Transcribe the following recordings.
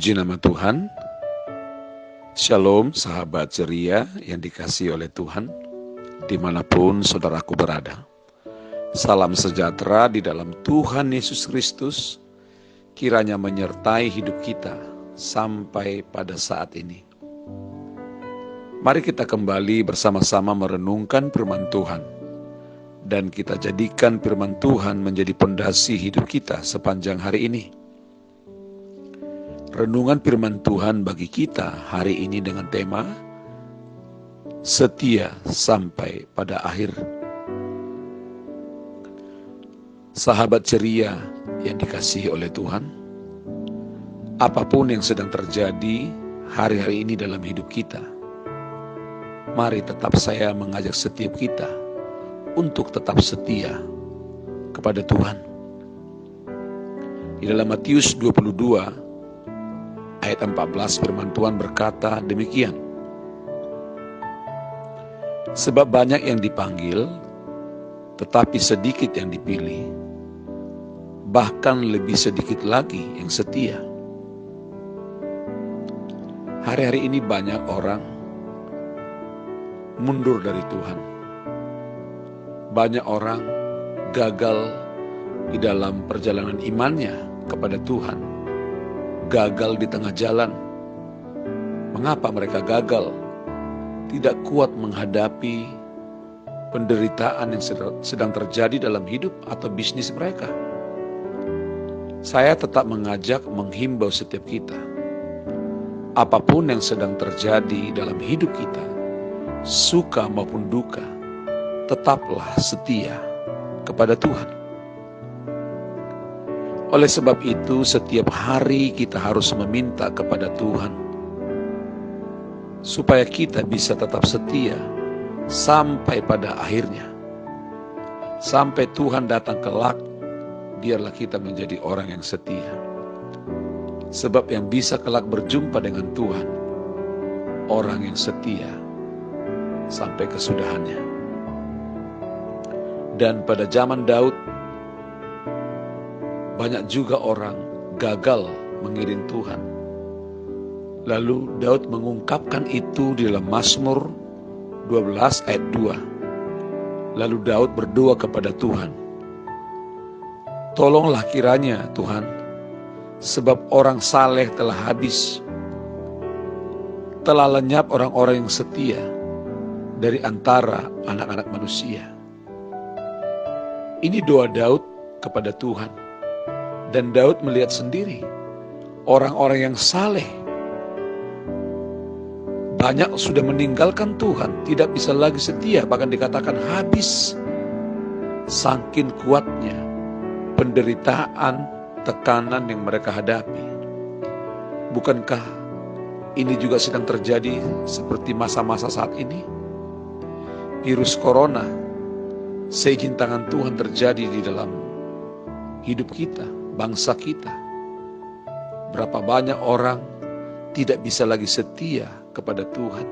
Puji nama Tuhan. Shalom sahabat ceria yang dikasihi oleh Tuhan, dimanapun saudaraku berada. Salam sejahtera di dalam Tuhan Yesus Kristus, kiranya menyertai hidup kita sampai pada saat ini. Mari kita kembali bersama-sama merenungkan firman Tuhan, dan kita jadikan firman Tuhan menjadi pondasi hidup kita sepanjang hari ini. Renungan firman Tuhan bagi kita hari ini dengan tema setia sampai pada akhir. Sahabat ceria yang dikasihi oleh Tuhan, apapun yang sedang terjadi hari-hari ini dalam hidup kita, mari tetap saya mengajak setiap kita untuk tetap setia kepada Tuhan. Di dalam Matius 22 ayat 14 firman Tuhan berkata demikian. Sebab banyak yang dipanggil, tetapi sedikit yang dipilih. Bahkan lebih sedikit lagi yang setia. Hari-hari ini banyak orang mundur dari Tuhan. Banyak orang gagal di dalam perjalanan imannya kepada Tuhan. Gagal di tengah jalan. Mengapa mereka gagal? Tidak kuat menghadapi penderitaan yang sedang terjadi dalam hidup atau bisnis mereka. Saya tetap menghimbau setiap kita. Apapun yang sedang terjadi dalam hidup kita, suka maupun duka, tetaplah setia kepada Tuhan. Oleh sebab itu, setiap hari kita harus meminta kepada Tuhan supaya kita bisa tetap setia sampai pada akhirnya. Sampai Tuhan datang kelak, biarlah kita menjadi orang yang setia. Sebab yang bisa kelak berjumpa dengan Tuhan, orang yang setia sampai kesudahannya. Dan pada zaman Daud, banyak juga orang gagal mengiring Tuhan. Lalu Daud mengungkapkan itu di dalam Mazmur 12 ayat 2. Lalu Daud berdoa kepada Tuhan, tolonglah kiranya Tuhan, sebab orang saleh telah habis. Telah lenyap orang-orang yang setia dari antara anak-anak manusia. Ini doa Daud kepada Tuhan. Dan Daud melihat sendiri orang-orang yang saleh banyak sudah meninggalkan Tuhan, tidak bisa lagi setia, bahkan dikatakan habis. Saking kuatnya penderitaan, tekanan yang mereka hadapi. Bukankah ini juga sedang terjadi seperti masa-masa saat ini? Virus corona, seizin tangan Tuhan terjadi di dalam hidup kita, bangsa kita. Berapa banyak orang tidak bisa lagi setia kepada Tuhan,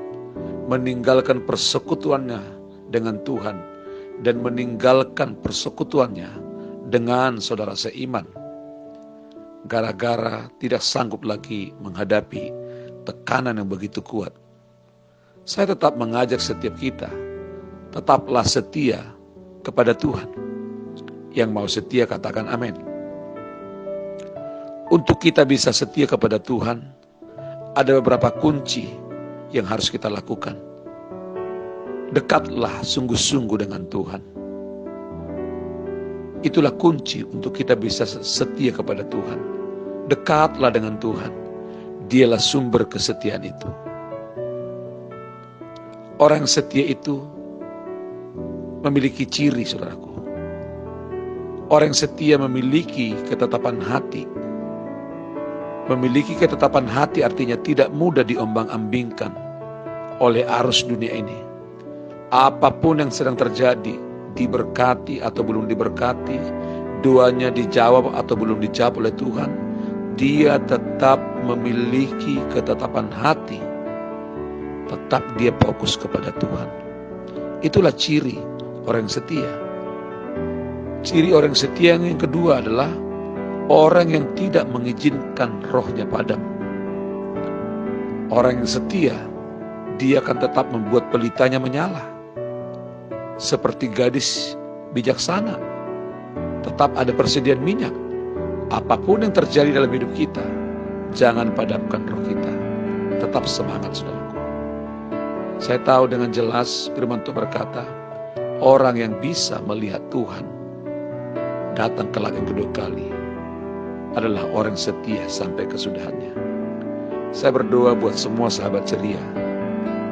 meninggalkan persekutuannya dengan Tuhan dan meninggalkan persekutuannya dengan saudara seiman, gara-gara tidak sanggup lagi menghadapi tekanan yang begitu kuat. Saya tetap mengajak setiap kita, tetaplah setia kepada Tuhan. Yang mau setia katakan amin. Untuk kita bisa setia kepada Tuhan, ada beberapa kunci yang harus kita lakukan. Dekatlah sungguh-sungguh dengan Tuhan. Itulah kunci untuk kita bisa setia kepada Tuhan. Dekatlah dengan Tuhan. Dialah sumber kesetiaan itu. Orang setia itu memiliki ciri, saudaraku. Orang setia memiliki ketetapan hati. Memiliki ketetapan hati artinya tidak mudah diombang-ambingkan oleh arus dunia ini. Apapun yang sedang terjadi, diberkati atau belum diberkati, doanya dijawab atau belum dijawab oleh Tuhan, dia tetap memiliki ketetapan hati. Tetap dia fokus kepada Tuhan. Itulah ciri orang setia. Ciri orang setia yang kedua adalah orang yang tidak mengizinkan rohnya padam. Orang yang setia, dia akan tetap membuat pelitanya menyala. Seperti gadis bijaksana, tetap ada persediaan minyak. Apapun yang terjadi dalam hidup kita, jangan padamkan roh kita. Tetap semangat, saudaraku. Saya tahu dengan jelas firman Tuhan berkata, orang yang bisa melihat Tuhan datang kelak yang kedua kali adalah orang setia sampai kesudahannya. Saya berdoa buat semua sahabat ceria,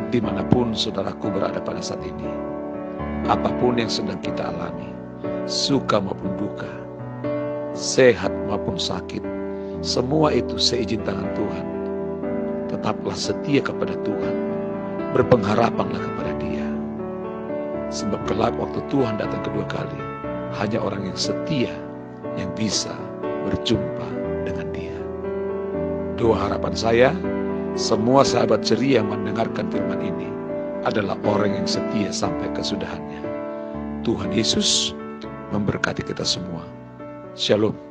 dimanapun saudaraku berada pada saat ini. Apapun yang sedang kita alami, suka maupun duka, sehat maupun sakit, semua itu seizin tangan Tuhan. Tetaplah setia kepada Tuhan, berpengharapanlah kepada Dia. Sebab kelak waktu Tuhan datang kedua kali, hanya orang yang setia yang bisa berjumpa dengan Dia. Doa harapan saya, semua sahabat ceria yang mendengarkan firman ini adalah orang yang setia sampai kesudahannya. Tuhan Yesus memberkati kita semua. Shalom.